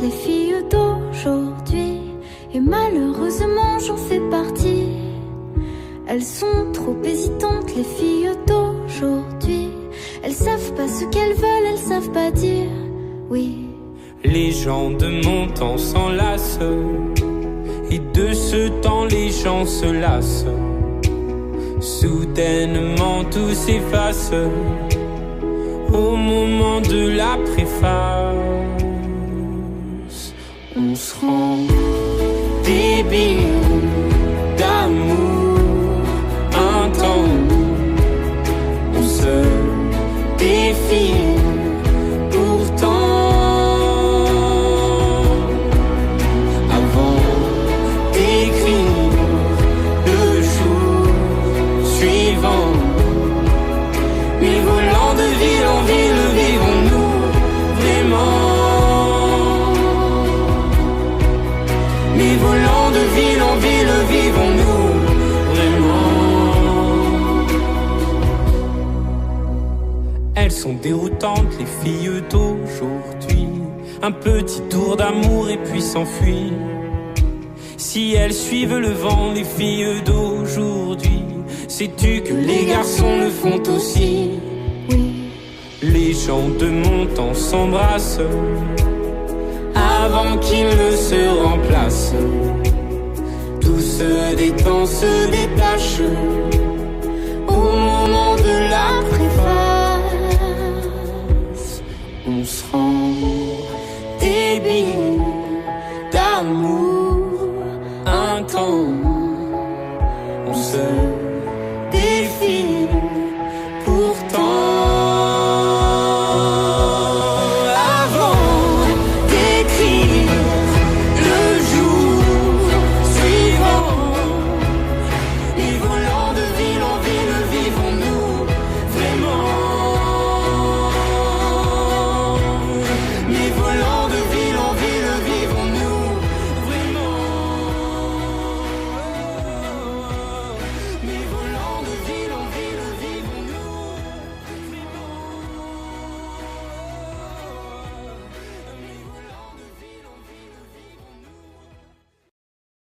les filles d'aujourd'hui. Et malheureusement j'en fais partie. Elles sont trop hésitantes les filles d'aujourd'hui. Elles savent pas ce qu'elles veulent, elles savent pas dire oui. Les gens de mon temps s'enlacent, et de ce temps les gens se lassent. Soudainement tout s'efface au moment de la préface. On se rend débile d'amour intense. On se défile pourtant. Avant d'écrire le jour suivant, mais volant de ville en ville, vivons-nous vraiment? Mais volant de ville en ville, vivons-nous vraiment? Elles sont déroutantes, les filles d'aujourd'hui. Un petit tour d'amour et puis s'enfuir. Si elles suivent le vent, les filles d'aujourd'hui, sais-tu que les garçons le font aussi? Oui. Les gens de mon temps s'embrassent avant qu'ils ne se remplacent. Tout se détend, se détache au moment de la préface. On se rend débile d'amour intense. On se